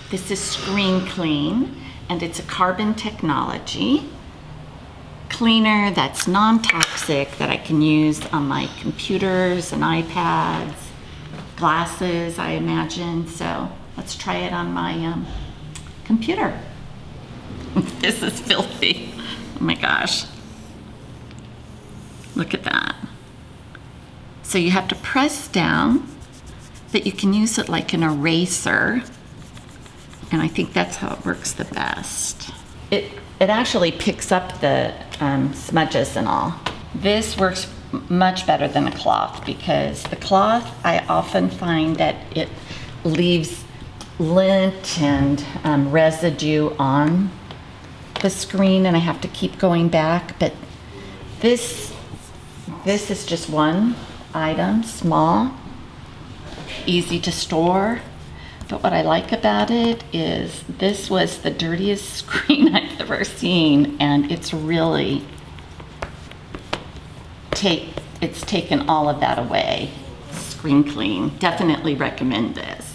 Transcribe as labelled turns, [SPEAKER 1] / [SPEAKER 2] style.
[SPEAKER 1] This is ScreenKlean, and it's a carbon technology cleaner that's non-toxic that I can use on my computers and iPads, glasses, I imagine. So let's try it on my computer. This is filthy. Oh my gosh. Look at that. So you have to press down, but you can use it like an eraser. And I think that's how it works the best. It actually picks up the smudges and all. This works much better than a cloth because the cloth, I often find that it leaves lint and residue on the screen and I have to keep going back. But this is just one item, small, easy to store. But what I like about it is this was the dirtiest screen I've ever seen, and it's really taken all of that away. ScreenKlean, definitely recommend this.